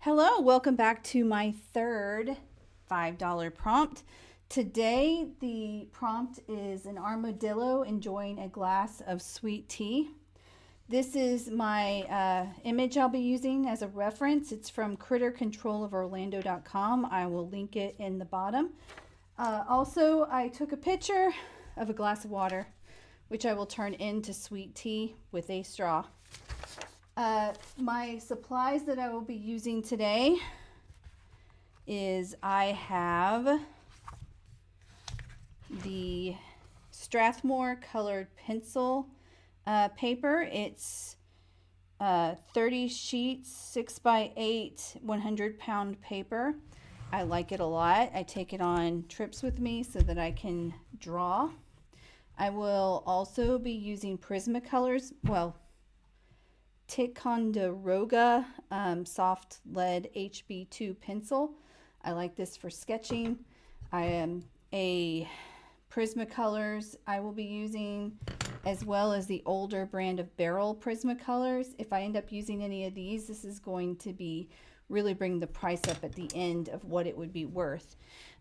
Hello, welcome back to my third $5 prompt. Today the prompt is an armadillo enjoying a glass of sweet tea. This is my image I'll be using as a reference. It's from crittercontroloforlando.com. I will link it in the bottom. Also, I took a picture of a glass of water, which I will turn into sweet tea with a straw. My supplies that I will be using today is I have the Strathmore colored pencil paper. It's 30 sheets, 6x8, 100-pound paper. I like it a lot. I take it on trips with me so that I can draw. I will also be using Prismacolors. Well, Ticonderoga soft lead HB2 pencil. I like this for sketching. I am a Prismacolors I will be using, as well as the older brand of Berol Prismacolors. If I end up using any of these, this is going to be really bring the price up at the end of what it would be worth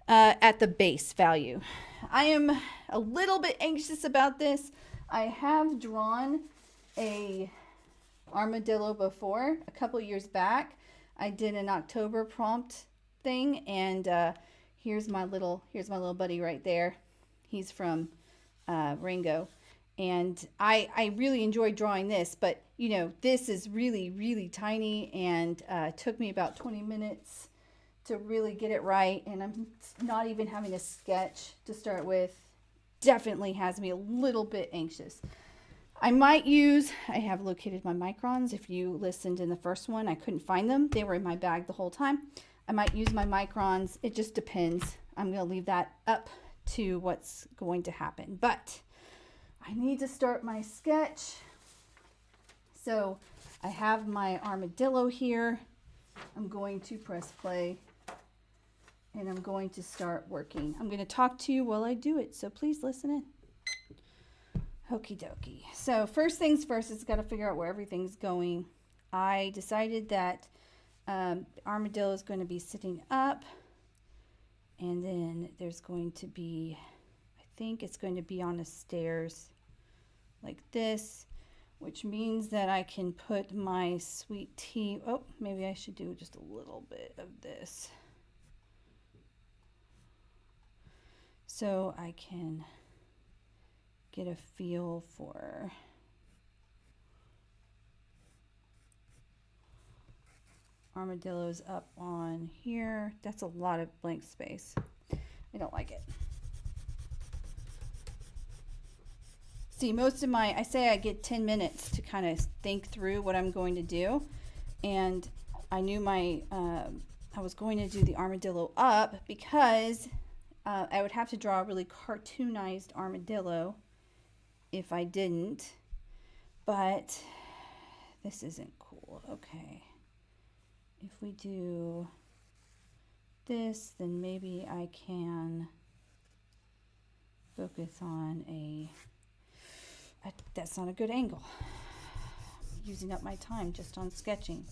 at the base value. I am a little bit anxious about this. I have drawn a armadillo before a couple years back. I did an October prompt thing, and here's my little buddy right there. He's from Ringo, and I really enjoyed drawing this, but you know, this is really tiny, and took me about 20 minutes to really get it right, and I'm not even having a sketch to start with. Definitely has me a little bit anxious. I have located my microns. If you listened in the first one, I couldn't find them. They were in my bag the whole time. I might use my microns. It just depends. I'm going to leave that up to what's going to happen. But I need to start my sketch. So I have my armadillo here. I'm going to press play, and I'm going to start working. I'm going to talk to you while I do it, so please listen in. Okie dokie. So first things first, it's got to figure out where everything's going. I decided that armadillo is going to be sitting up, and then there's going to be, I think it's going to be on the stairs like this, which means that I can put my sweet tea. Oh, maybe I should do just a little bit of this so I can get a feel for armadillos up on here. That's a lot of blank space. I don't like it. See, most of I say I get 10 minutes to kind of think through what I'm going to do, and I knew I was going to do the armadillo up because I would have to draw a really cartoonized armadillo if I didn't, but this isn't cool. Okay, if we do this, then maybe I can focus on that's not a good angle. I'm using up my time just on sketching.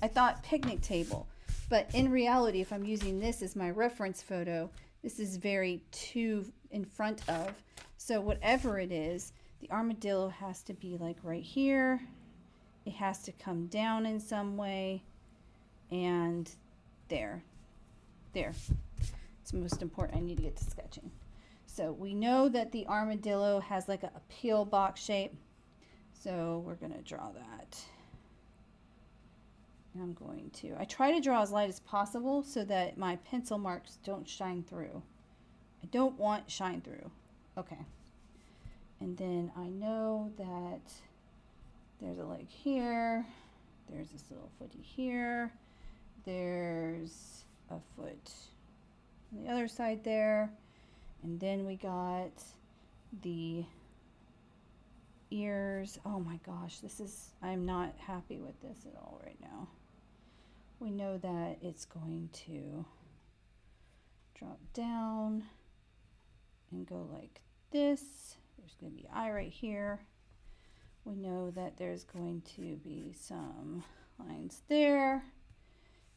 I thought picnic table, but in reality, if I'm using this as my reference photo, this is very too in front of. So whatever it is, the armadillo has to be like right here. It has to come down in some way. And there. It's most important. I need to get to sketching. So we know that the armadillo has like a peel box shape. So we're going to draw that. I try to draw as light as possible so that my pencil marks don't shine through. I don't want shine through. Okay. And then I know that there's a leg here. There's this little footy here. There's a foot on the other side there. And then we got the ears. Oh my gosh, I'm not happy with this at all right now. We know that it's going to drop down and go like this. There's going to be eye right here. We know that there's going to be some lines there.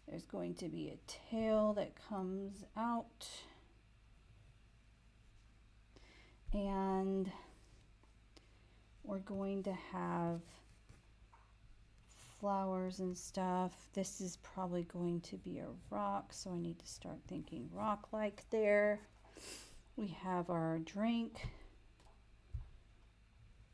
There's going to be a tail that comes out. And we're going to have flowers and stuff. This is probably going to be a rock, so I need to start thinking rock-like there. We have our drink,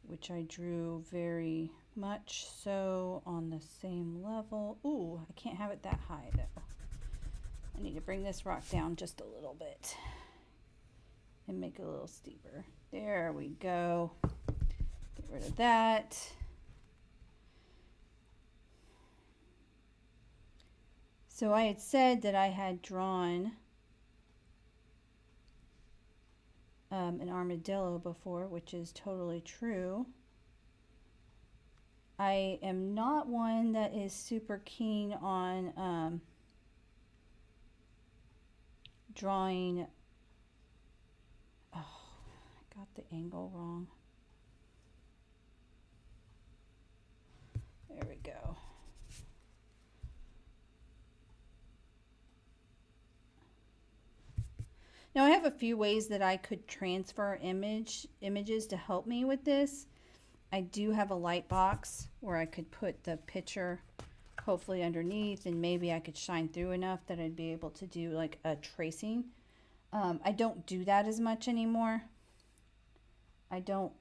which I drew very much so on the same level. Ooh, I can't have it that high though. I need to bring this rock down just a little bit and make it a little steeper. There we go. Get rid of that. So I had said that I had drawn an armadillo before, which is totally true. I am not one that is super keen on drawing. Oh, I got the angle wrong. There we go. Now I have a few ways that I could transfer images to help me with this. I do have a light box where I could put the picture hopefully underneath, and maybe I could shine through enough that I'd be able to do like a tracing. I don't do that as much anymore. I don't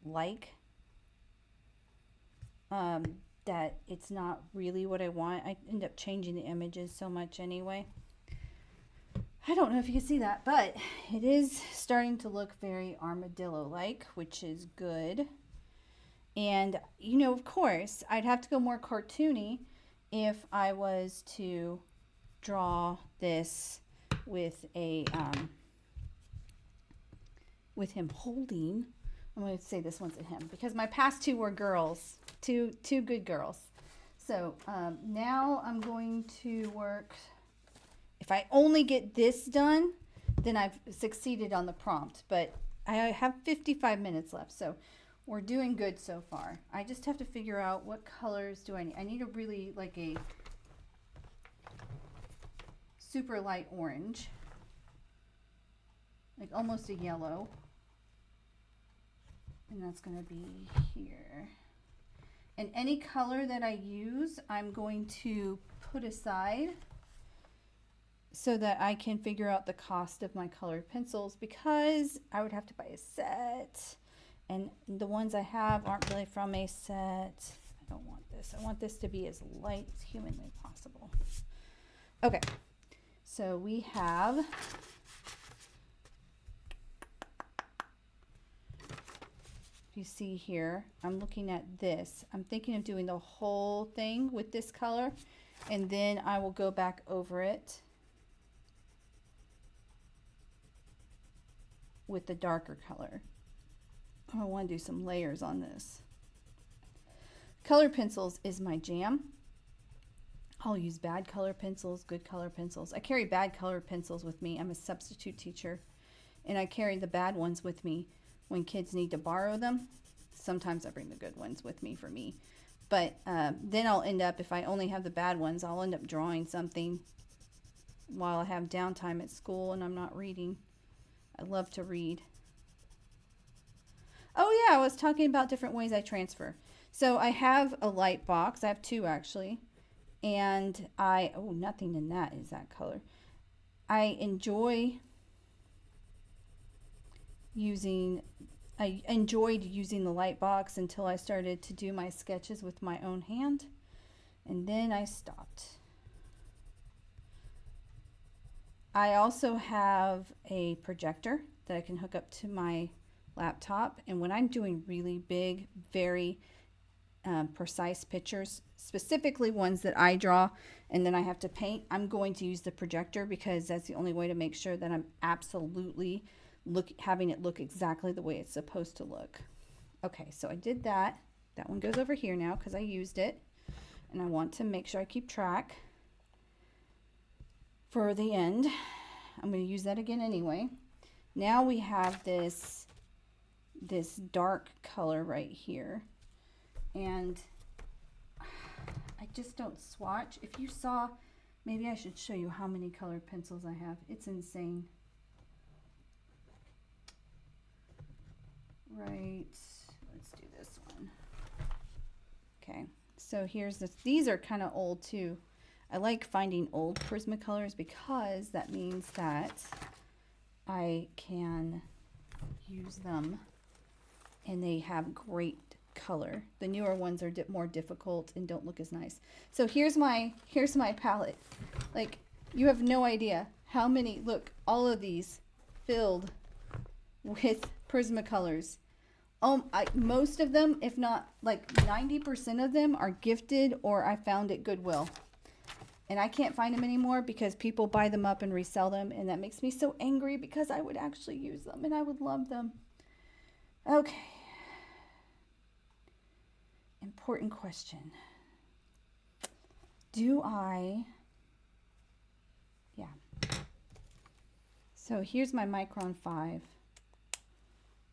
like that it's not really what I want. I end up changing the images so much anyway. I don't know if you can see that, but it is starting to look very armadillo-like, which is good. And, you know, of course, I'd have to go more cartoony if I was to draw this with a, with him holding. I'm going to say this one's a him because my past two were girls, two good girls. So now I'm going to work. If I only get this done, then I've succeeded on the prompt, but I have 55 minutes left, so we're doing good so far. I just have to figure out what colors do I need. I need a really like a super light orange, like almost a yellow, and that's going to be here. And any color that I use, I'm going to put aside so that I can figure out the cost of my colored pencils, because I would have to buy a set, and the ones I have aren't really from a set. I don't want this. I want this to be as light as humanly possible. Okay, so we have you see here, I'm looking at this. I'm thinking of doing the whole thing with this color, and then I will go back over it with the darker color. I want to do some layers on this. Color pencils is my jam. I'll use bad color pencils, good color pencils. I carry bad color pencils with me. I'm a substitute teacher, and I carry the bad ones with me when kids need to borrow them. Sometimes I bring the good ones with me for me. But then I'll end up, if I only have the bad ones, I'll end up drawing something while I have downtime at school and I'm not reading. I love to read. Oh yeah, I was talking about different ways I transfer. So I have a light box. I have two actually. And oh, nothing in that is that color. I enjoyed using the light box until I started to do my sketches with my own hand. And then I stopped. I also have a projector that I can hook up to my laptop, and when I'm doing really big, very precise pictures, specifically ones that I draw and then I have to paint, I'm going to use the projector because that's the only way to make sure that I'm absolutely having it look exactly the way it's supposed to look. Okay, so I did that. That one goes over here now because I used it, and I want to make sure I keep track for the end. I'm going to use that again anyway. Now we have this dark color right here, and I just don't swatch. If you saw, maybe I should show you how many colored pencils I have. It's insane. Right, let's do this one. Okay, so here's this. These are kind of old too. I like finding old Prismacolors because that means that I can use them and they have great color. The newer ones are more difficult and don't look as nice. So here's my palette. Like, you have no idea how many, look, all of these filled with Prismacolors. Most of them, if not like 90% of them, are gifted or I found at Goodwill. And I can't find them anymore because people buy them up and resell them, and that makes me so angry because I would actually use them and I would love them. Okay. Important question. Yeah. So here's my Micron 5.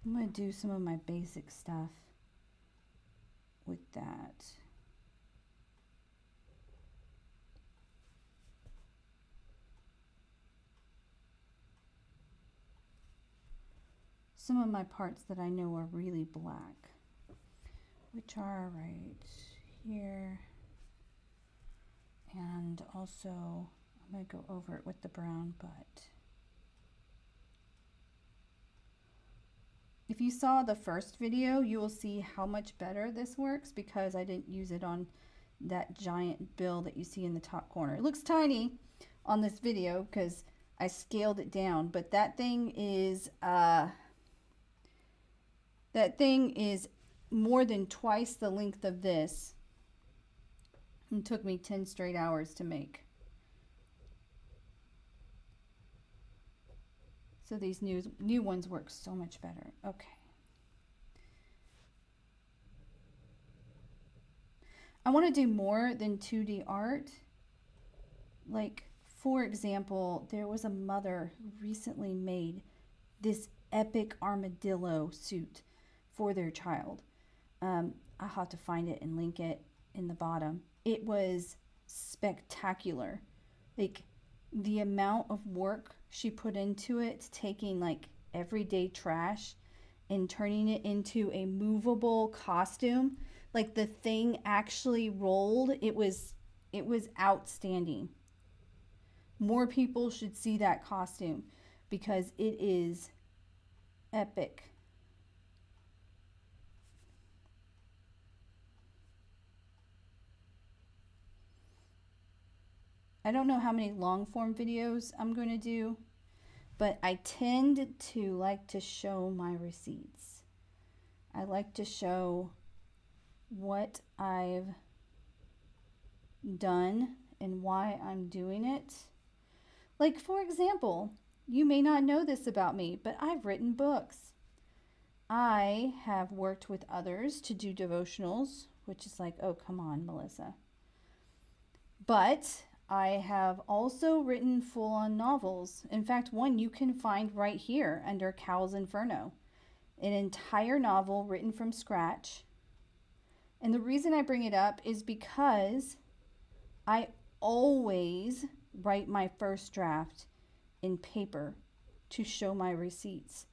I'm going to do some of my basic stuff with that. Some of my parts that I know are really black, which are right here. And also, I'm going to go over it with the brown, but if you saw the first video, you will see how much better this works because I didn't use it on that giant bill that you see in the top corner. It looks tiny on this video because I scaled it down, but that thing is more than twice the length of this. It took me 10 straight hours to make. So these new ones work so much better. Okay. I want to do more than 2D art. Like, for example, there was a mother who recently made this epic armadillo suit for their child. I'll have to find it and link it in the bottom. It was spectacular. Like, the amount of work she put into it, taking like everyday trash and turning it into a movable costume. Like, the thing actually rolled. It was outstanding. More people should see that costume because it is epic. I don't know how many long form videos I'm going to do, but I tend to like to show my receipts. I like to show what I've done and why I'm doing it. Like, for example, you may not know this about me, but I've written books. I have worked with others to do devotionals, which is like, oh, come on, Melissa. But I have also written full-on novels. In fact, one you can find right here under Cow's Inferno. An entire novel written from scratch. And the reason I bring it up is because I always write my first draft in paper to show my receipts.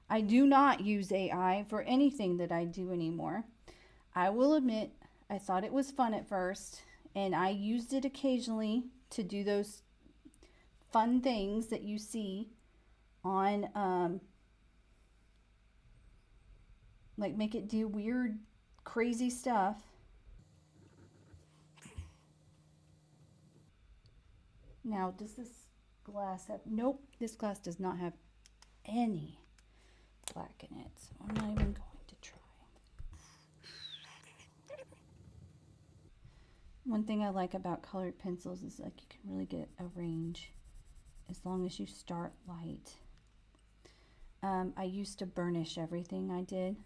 I do not use AI for anything that I do anymore. I will admit, I thought it was fun at first, and I used it occasionally to do those fun things that you see on, like make it do weird, crazy stuff. Now, does this glass have, nope, this glass does not have any black in it, so I'm not even going to try. One thing I like about colored pencils is like you can really get a range as long as you start light. I used to burnish everything I did,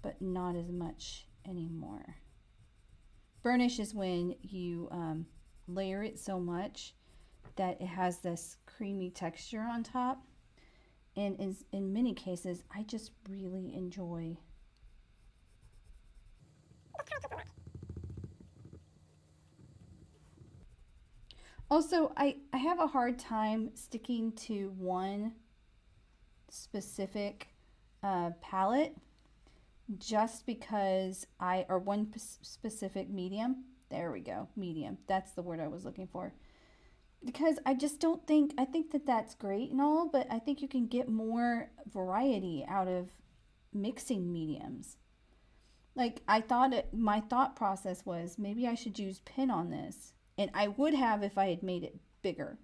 but not as much anymore. Burnish is when you layer it so much that it has this creamy texture on top, and in many cases I just really enjoy. Also, I have a hard time sticking to one specific palette just because or one specific medium. There we go, medium. That's the word I was looking for. Because I just don't think, I think that that's great and all, but I think you can get more variety out of mixing mediums. Like my thought process was maybe I should use pen on this. And I would have if I had made it bigger.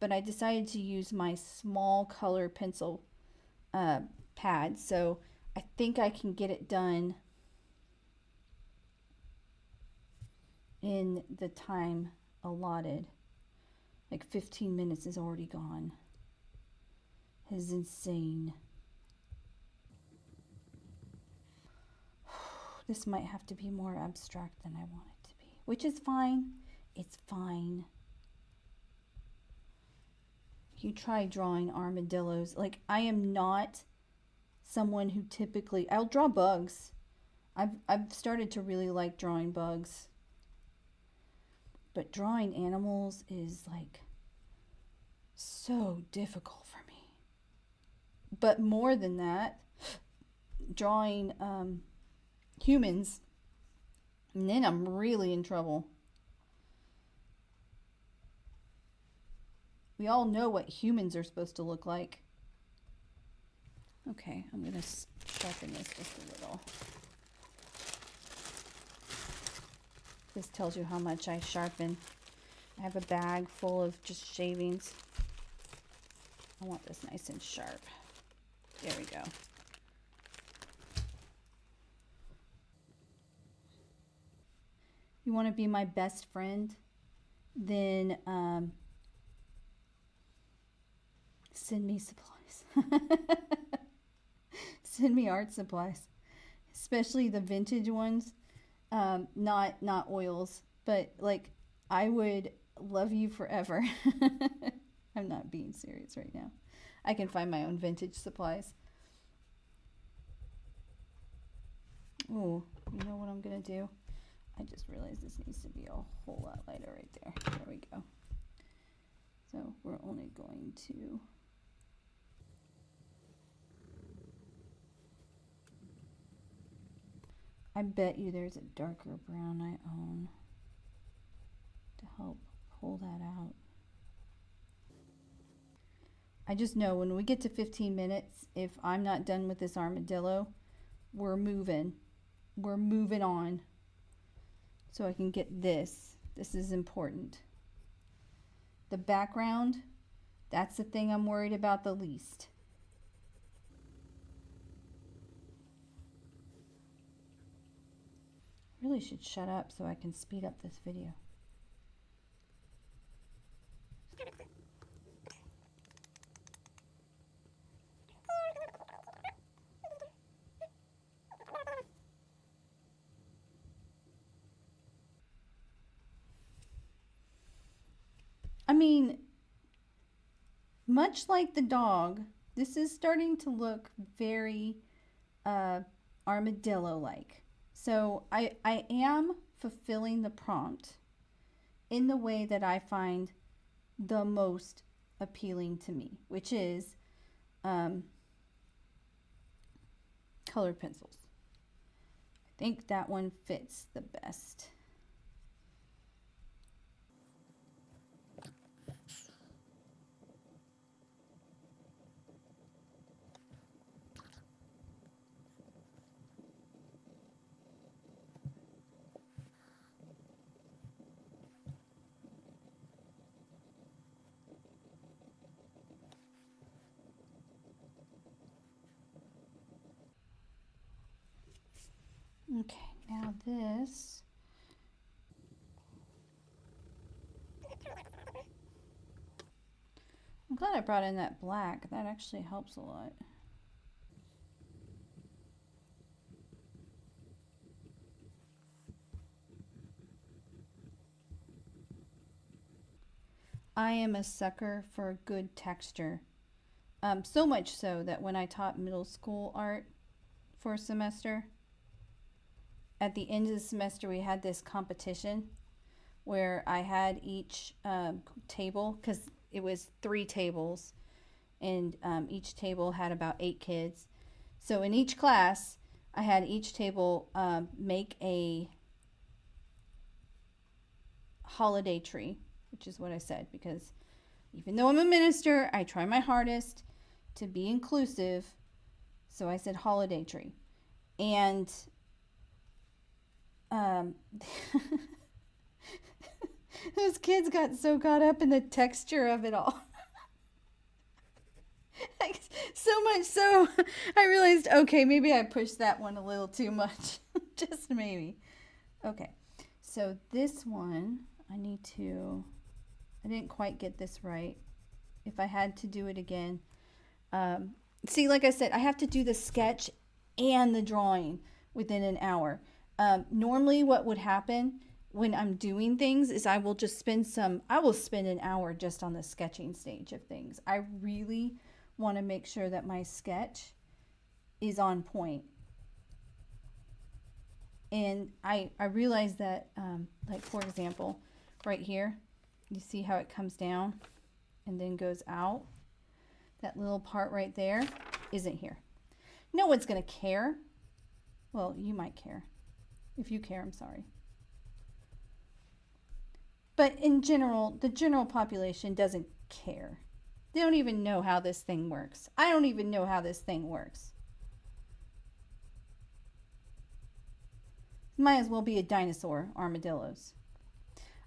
But I decided to use my small color pencil pad. So I think I can get it done in the time allotted. Like 15 minutes is already gone. It is insane. This might have to be more abstract than I want it to be, which is fine. It's fine. You try drawing armadillos. Like, I am not someone who typically, I'll draw bugs. I've started to really like drawing bugs. But drawing animals is like so difficult for me. But more than that, drawing humans, and then I'm really in trouble. We all know what humans are supposed to look like. Okay, I'm going to sharpen this just a little. This tells you how much I sharpen. I have a bag full of just shavings. I want this nice and sharp. There we go. You want to be my best friend? Then send me supplies. Send me art supplies, especially the vintage ones. Not oils, but like I would love you forever. I'm not being serious right now. I can find my own vintage supplies. Oh, you know what I'm gonna do? I just realized this needs to be a whole lot lighter right there. There we go. So we're only going to I bet you there's a darker brown I own to help pull that out. I just know when we get to 15 minutes, if I'm not done with this armadillo, we're moving. We're moving on. So I can get this. This is important. The background, that's the thing I'm worried about the least. I really should shut up so I can speed up this video. I mean, much like the dog, this is starting to look very armadillo-like. So I am fulfilling the prompt in the way that I find the most appealing to me, which is colored pencils. I think that one fits the best. Okay, now this. I'm glad I brought in that black. That actually helps a lot. I am a sucker for good texture. So much so that when I taught middle school art for a semester, at the end of the semester we had this competition where I had each table, because it was 3 tables, and each table had about 8 kids. So in each class, I had each table make a holiday tree, which is what I said, because even though I'm a minister, I try my hardest to be inclusive. So I said holiday tree. And those kids got so caught up in the texture of it all. Like, so much so, I realized, okay, maybe I pushed that one a little too much. Just maybe. Okay, so this one, I didn't quite get this right. If I had to do it again. See, like I said, I have to do the sketch and the drawing within an hour. Normally what would happen when I'm doing things is I will spend an hour just on the sketching stage of things. I really want to make sure that my sketch is on point. And I realize that, like for example, right here, you see how it comes down and then goes out? That little part right there isn't here. No one's going to care. Well, you might care. If you care, I'm sorry. But in general, the general population doesn't care. They don't even know how this thing works. I don't even know how this thing works. Might as well be a dinosaur, armadillos.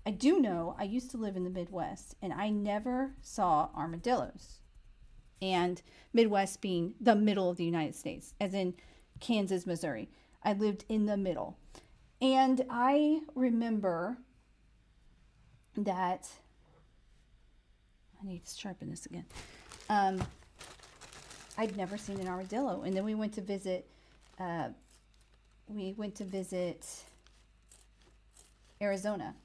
I do know I used to live in the Midwest and I never saw armadillos. And Midwest being the middle of the United States, as in Kansas, Missouri. I lived in the middle. And I remember that, I need to sharpen this again. I'd never seen an armadillo. And then we went to visit Arizona,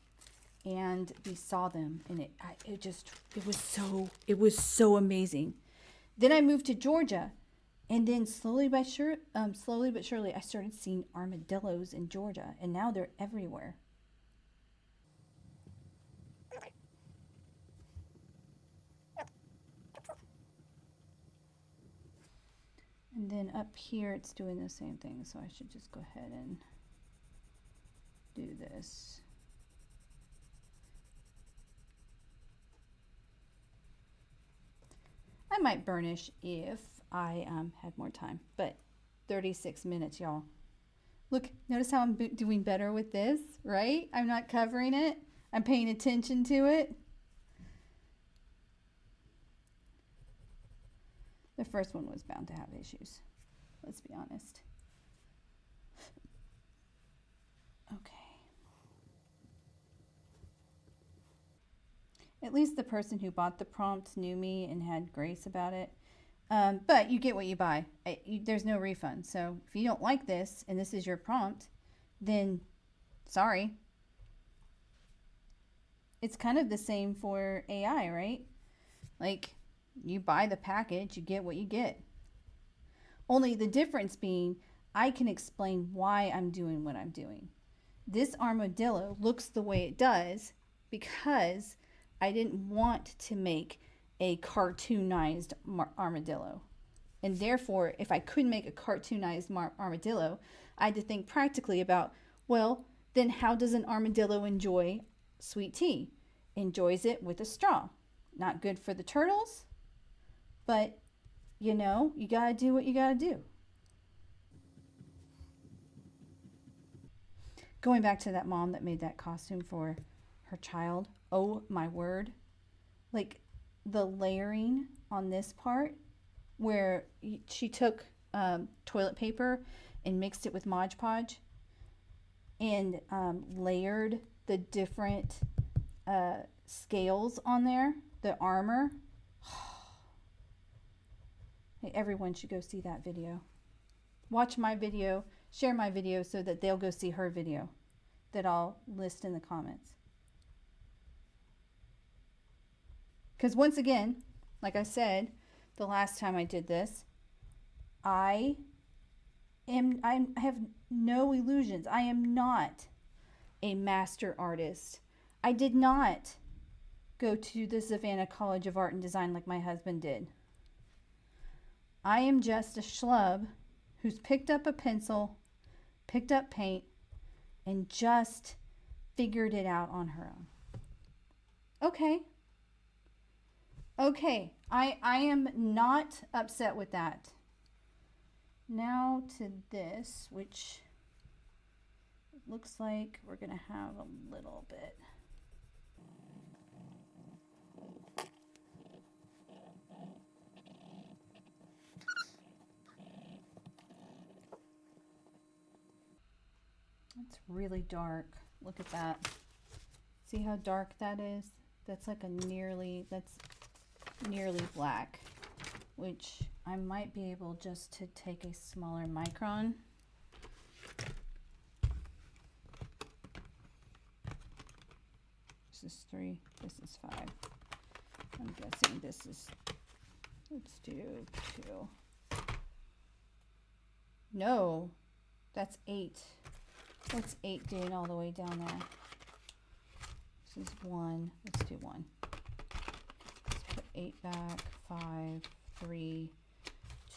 and we saw them, and it was so amazing. Then I moved to Georgia, and then slowly but surely, I started seeing armadillos in Georgia, and now they're everywhere. And then up here, it's doing the same thing, so I should just go ahead and do this. I might burnish if I had more time, but 36 minutes, y'all. Look, notice how I'm doing better with this, right? I'm not covering it. I'm paying attention to it. The first one was bound to have issues. Let's be honest. Okay. At least the person who bought the prompt knew me and had grace about it. But you get what you buy. There's no refund. So if you don't like this and this is your prompt, then sorry. It's kind of the same for AI, right? Like, you buy the package, you get what you get. Only the difference being, I can explain why I'm doing what I'm doing. This armadillo looks the way it does because I didn't want to make a cartoonized armadillo. And therefore, if I couldn't make a cartoonized armadillo, I had to think practically about, well, then how does an armadillo enjoy sweet tea? Enjoys it with a straw. Not good for the turtles, but you know, you gotta do what you gotta do. Going back to that mom that made that costume for her child, oh my word. Like, the layering on this part where she took toilet paper and mixed it with Mod Podge and layered the different scales on there, the armor. Hey, everyone should go see that video. Watch my video, share my video so that they'll go see her video that I'll list in the comments. Because once again, like I said, the last time I did this, I have no illusions. I am not a master artist. I did not go to the Savannah College of Art and Design like my husband did. I am just a schlub who's picked up a pencil, picked up paint, and just figured it out on her own. Okay. Okay, I am not upset with that. Now to this, which looks like we're gonna have a little bit. It's really dark. Look at that. See how dark that is? That's like that's nearly black, which I might be able just to take a smaller micron. This is 3, this is 5. I'm guessing this is, let's do 2. No, that's 8. What's 8 doing all the way down there? This is 1. Let's do 1. Let's put 8 back. 5, 3,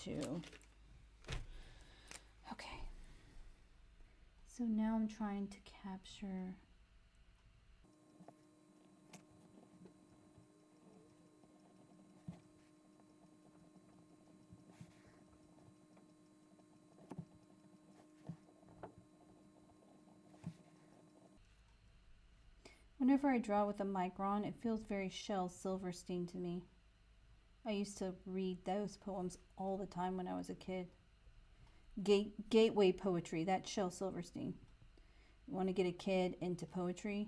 2. Okay. So now I'm trying to capture whenever I draw with a micron, it feels very Shel Silverstein to me. I used to read those poems all the time when I was a kid. Gateway poetry, that's Shel Silverstein. You want to get a kid into poetry?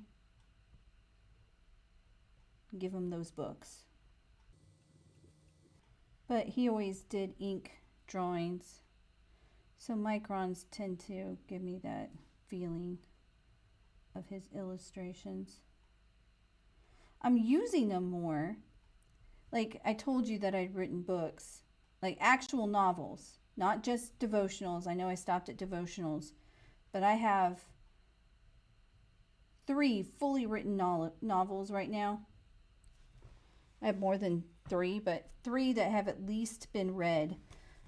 Give him those books. But he always did ink drawings, so microns tend to give me that feeling of his illustrations. I'm using them more. Like I told you that I'd written books, like actual novels, not just devotionals. I know I stopped at devotionals, but I have 3 fully written novels right now. I have more than 3, but 3 that have at least been read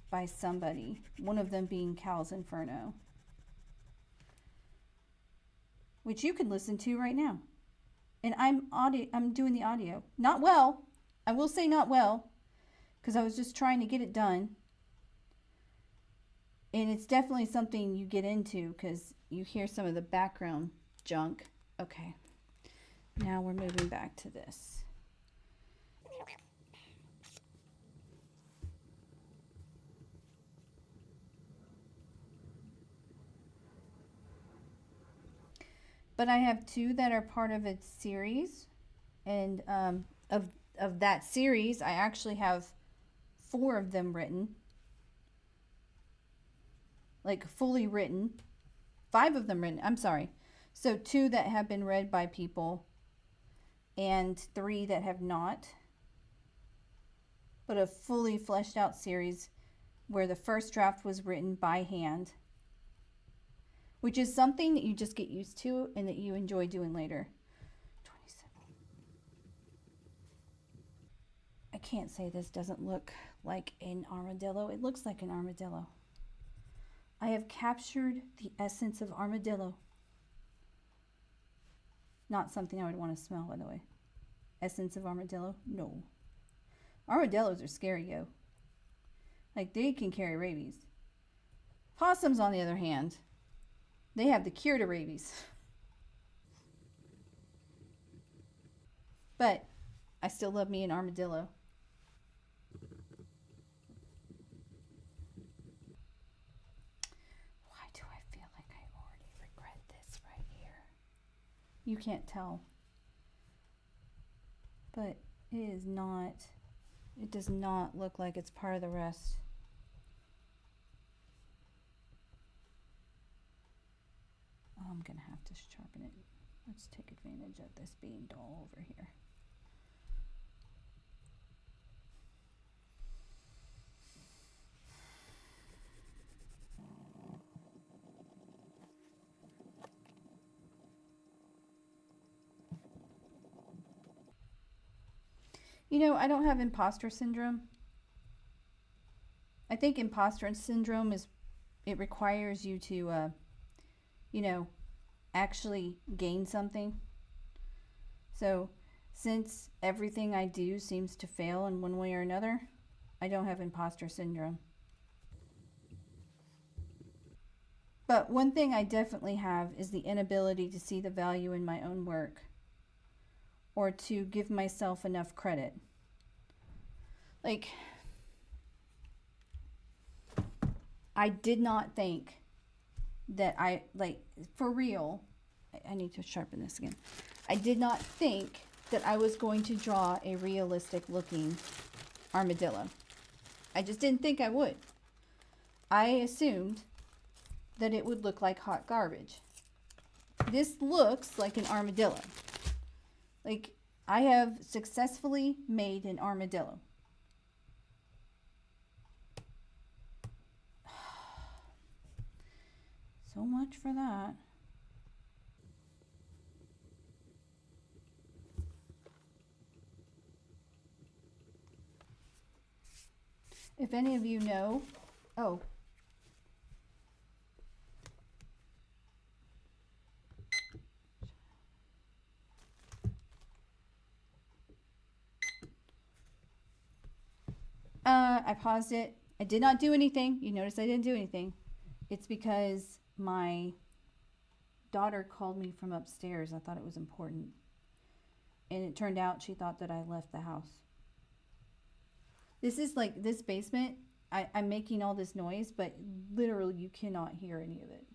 by somebody. One of them being Cal's Inferno, which you can listen to right now. And I'm doing the audio. Not well. I will say not well, because I was just trying to get it done. And it's definitely something you get into because you hear some of the background junk. Okay. Now we're moving back to this. But I have 2 that are part of its series, and of that series, I actually have 4 of them written, like fully written. 5 of them written. I'm sorry. So 2 that have been read by people, and 3 that have not. But a fully fleshed out series where the first draft was written by hand, which is something that you just get used to and that you enjoy doing later. 27. I can't say this doesn't look like an armadillo. It looks like an armadillo. I have captured the essence of armadillo. Not something I would want to smell, by the way. Essence of armadillo? No. Armadillos are scary, yo. Like, they can carry rabies. Possums, on the other hand, they have the cure to rabies. But I still love me an armadillo. Why do I feel like I already regret this right here? You can't tell. But it is not, it does not look like it's part of the rest. Oh, I'm gonna have to sharpen it. Let's take advantage of this being dull over here. You know, I don't have imposter syndrome. I think imposter syndrome is, it requires you to, you know, actually gain something. So since everything I do seems to fail in one way or another, I don't have imposter syndrome. But one thing I definitely have is the inability to see the value in my own work or to give myself enough credit. Like, I did not think that for real, I need to sharpen this again. I did not think that I was going to draw a realistic looking armadillo. I just didn't think I would. I assumed that it would look like hot garbage. This looks like an armadillo. Like, I have successfully made an armadillo. So much for that. If any of you know, oh. I paused it. I did not do anything. You notice I didn't do anything. It's because my daughter called me from upstairs. I thought it was important. And it turned out she thought that I left the house. This is like this basement. I'm making all this noise, but literally you cannot hear any of it.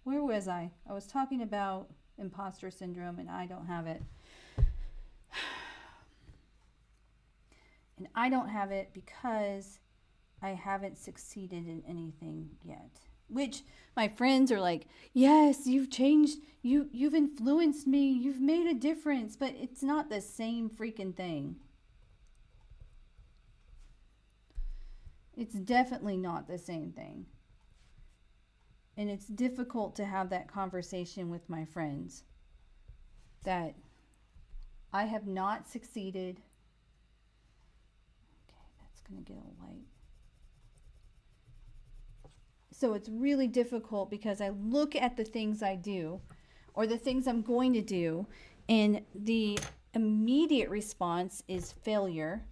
Where was I? I was talking about imposter syndrome and I don't have it. And I don't have it because I haven't succeeded in anything yet. Which my friends are like, yes, you've changed, you've influenced me, you've made a difference, but it's not the same freaking thing. It's definitely not the same thing. And it's difficult to have that conversation with my friends that I have not succeeded. Okay, that's going to get a light. So it's really difficult because I look at the things I do or the things I'm going to do, and the immediate response is failure.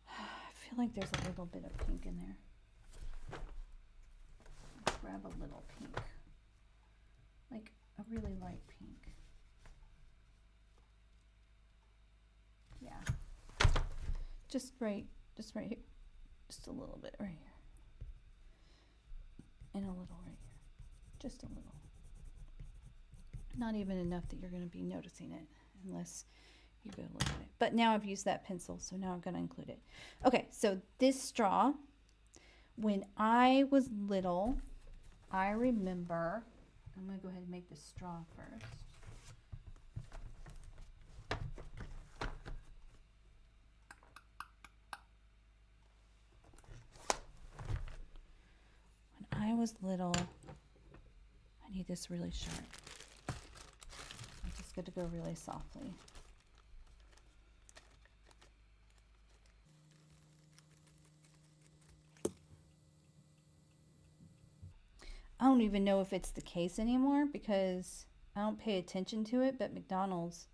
I feel like there's a little bit of pink in there. Let's grab a little pink, like a really light pink. Yeah, just right here. Just a little bit right here. And a little right here. Just a little. Not even enough that you're going to be noticing it unless you go look at it. But now I've used that pencil, so now I'm going to include it. Okay, so this straw, when I was little, I remember, I'm going to go ahead and make the straw first. I was little, I need this really sharp. I'm just going to go really softly. I don't even know if it's the case anymore because I don't pay attention to it, but McDonald's,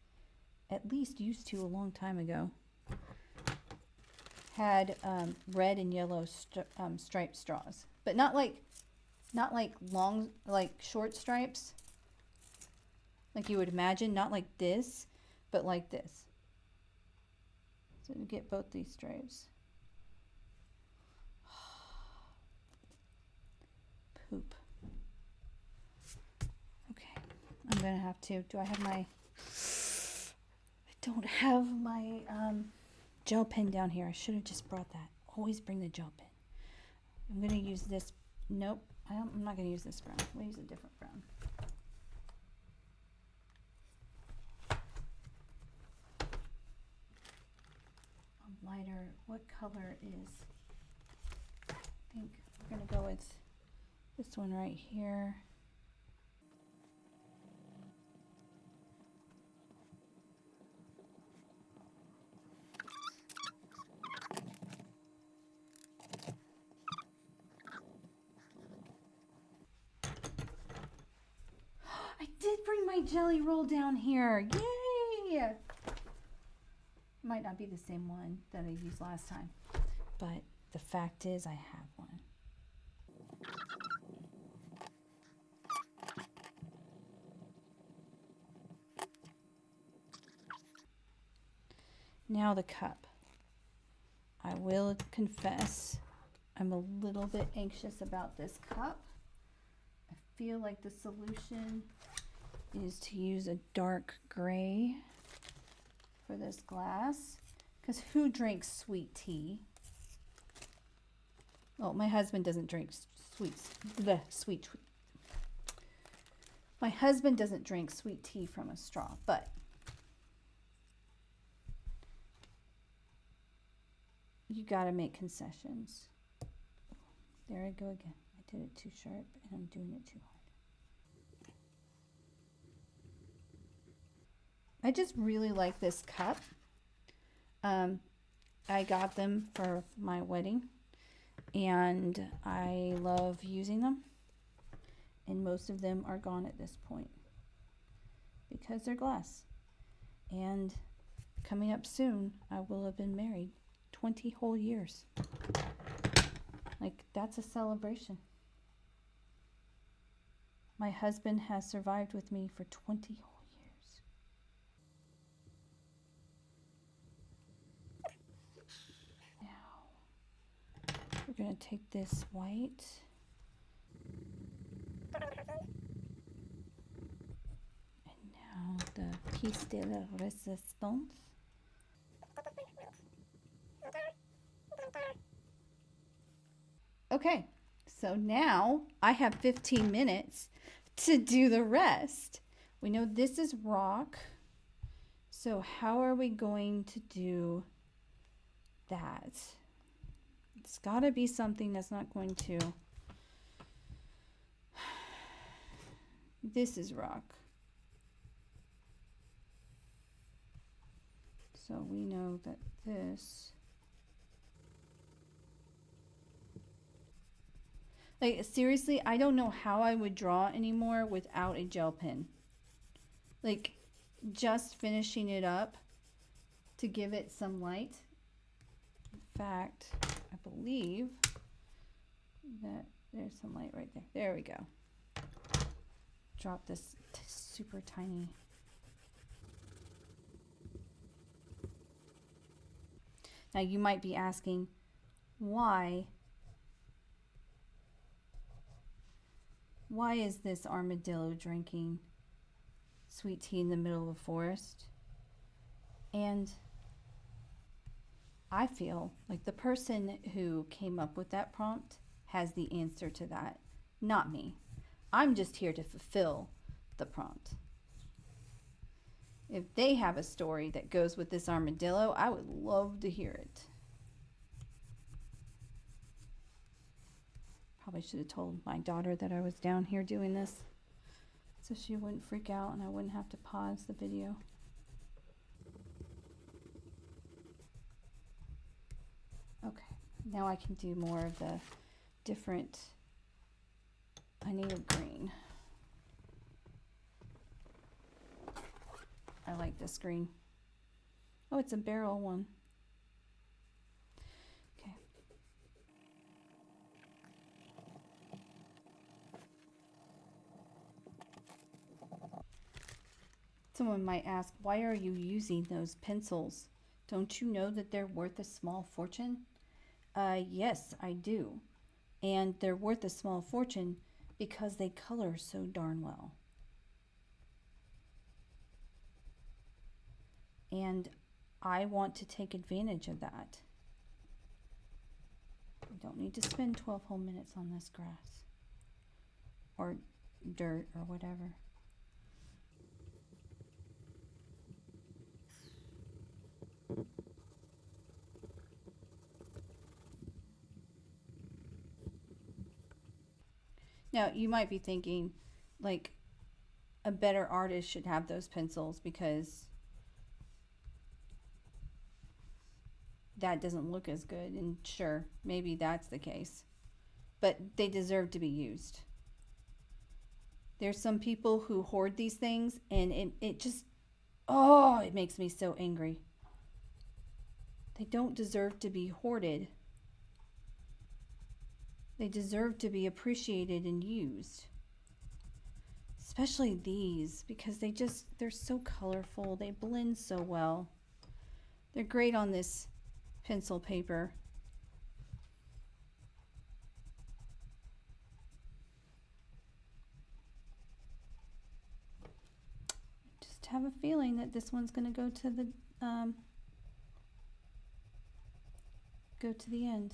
at least used to a long time ago, had red and yellow striped straws, but not like long, like short stripes, like you would imagine, not like this, but like this. So to get both these stripes. Poop. Okay, I'm gonna have to, do I have my, I don't have my gel pen down here. I should have just brought that. Always bring the gel pen. I'm gonna use this, nope. I'm not going to use this brown. I'm going to use a different brown. A lighter. What color is? I think we're going to go with this one right here. jelly roll down here. Yay! Might not be the same one that I used last time, but the fact is I have one. Now the cup. I will confess, I'm a little bit anxious about this cup. I feel like the solution is to use a dark gray for this glass, because who drinks sweet tea? Well, my husband doesn't drink sweet. My husband doesn't drink sweet tea from a straw, but you gotta make concessions. There I go again. I did it too sharp and I'm doing it too hard. I just really like this cup. I got them for my wedding and I love using them, and most of them are gone at this point because they're glass. And coming up soon, I will have been married 20 whole years. Like, that's a celebration. My husband has survived with me for 20 whole years. Now, we're going to take this white. And now the piece de la resistance. Okay, so now I have 15 minutes to do the rest. We know this is rock, so how are we going to do that? It's got to be something that's not going to... This is rock. So we know that this... Like, seriously, I don't know how I would draw anymore without a gel pen. Like, just finishing it up to give it some light. In fact, I believe that there's some light right there. There we go. Drop this super tiny. Now, you might be asking, why is this armadillo drinking sweet tea in the middle of the forest? And I feel like the person who came up with that prompt has the answer to that, not me. I'm just here to fulfill the prompt. If they have a story that goes with this armadillo, I would love to hear it. Probably should have told my daughter that I was down here doing this so she wouldn't freak out and I wouldn't have to pause the video. Okay, now I can do more of the different. I need a green. I like this green. Oh, it's a Berol one. Okay. Someone might ask, why are you using those pencils? Don't you know that they're worth a small fortune? Yes, I do. And they're worth a small fortune because they color so darn well. And I want to take advantage of that. I don't need to spend 12 whole minutes on this grass or dirt or whatever. Now, you might be thinking, like, a better artist should have those pencils because that doesn't look as good. And sure, maybe that's the case. But they deserve to be used. There's some people who hoard these things, and it just, oh, it makes me so angry. They don't deserve to be hoarded. They deserve to be appreciated and used. Especially these, because they're so colorful. They blend so well. They're great on this pencil paper. Just have a feeling that this one's going to go to the end.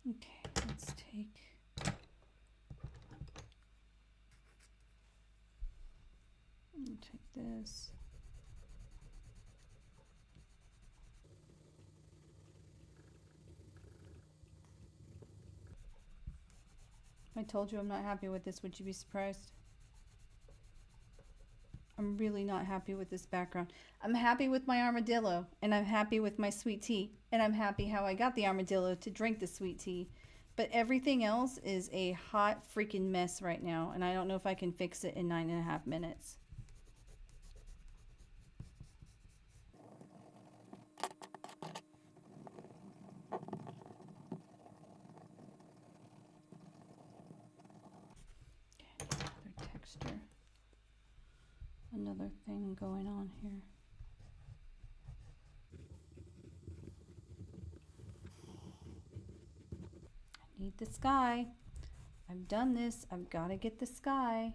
Okay, let's take this. If I told you I'm not happy with this, would you be surprised? I'm really not happy with this background. I'm happy with my armadillo, and I'm happy with my sweet tea, and I'm happy how I got the armadillo to drink the sweet tea. But everything else is a hot freaking mess right now, and I don't know if I can fix it in 9.5 minutes. Another texture. Another thing going on here. I need the sky. I've done this. I've got to get the sky.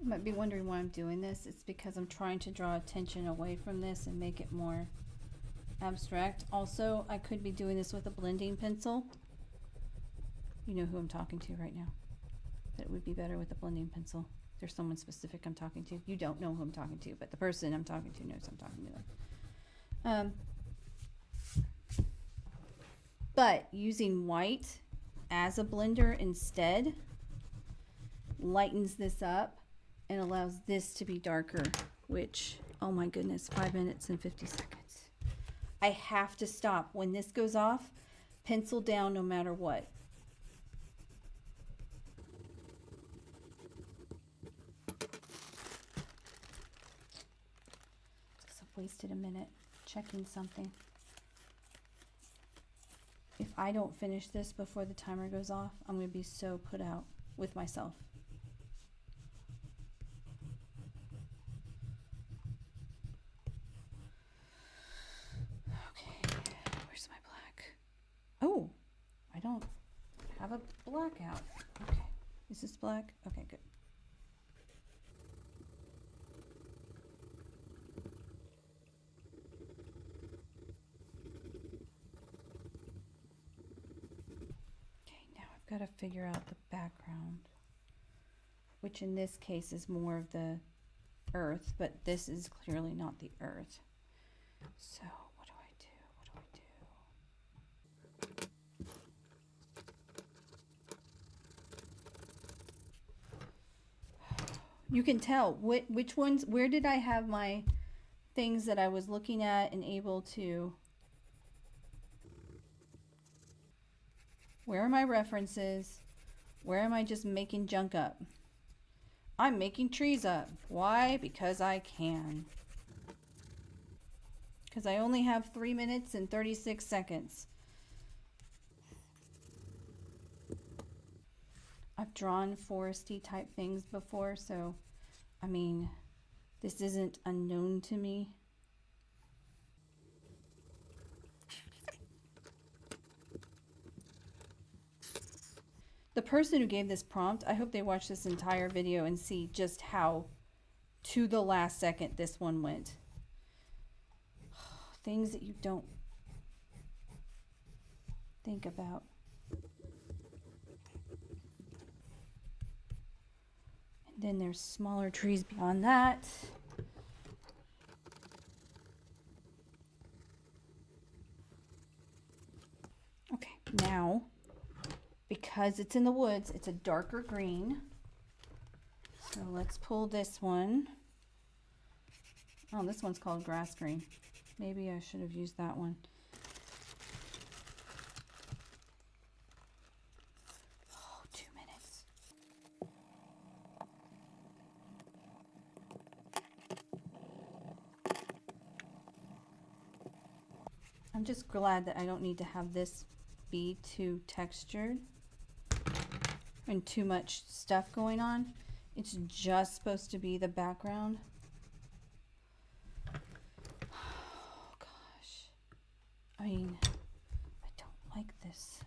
You might be wondering why I'm doing this. It's because I'm trying to draw attention away from this and make it more abstract. Also, I could be doing this with a blending pencil. You know who I'm talking to right now. That it would be better with a blending pencil. There's someone specific I'm talking to. You don't know who I'm talking to, but the person I'm talking to knows I'm talking to them. But using white as a blender instead lightens this up and allows this to be darker, which, oh my goodness, 5 minutes and 50 seconds. I have to stop. When this goes off, pencil down no matter what. Because I've wasted a minute checking something. If I don't finish this before the timer goes off, I'm going to be so put out with myself. Oh, I don't have a blackout. Okay, is this black? Okay, good. Okay, now I've got to figure out the background, which in this case is more of the earth, but this is clearly not the earth. So you can tell which ones, where did I have my things that I was looking at and able to, where are my references? Where am I just making junk up? I'm making trees up. Why? Because I can. Because I only have 3 minutes and 36 seconds. I've drawn foresty type things before, so I mean, this isn't unknown to me. The person who gave this prompt, I hope they watch this entire video and see just how to the last second this one went. Things that you don't think about. Then there's smaller trees beyond that. Okay, now, because it's in the woods, it's a darker green. So let's pull this one. Oh, this one's called grass green. Maybe I should have used that one. Oh, 2 minutes. I'm just glad that I don't need to have this be too textured and too much stuff going on. It's just supposed to be the background. Oh gosh. I mean, I don't like this.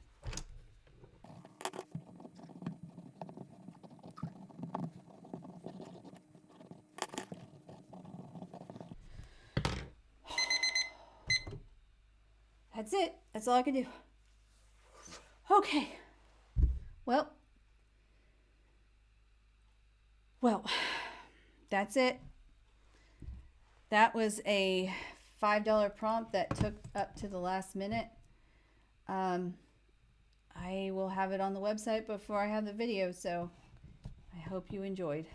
That's it. That's all I can do. Okay. Well, that's it. That was a $5 prompt that took up to the last minute. I will have it on the website before I have the video, so I hope you enjoyed.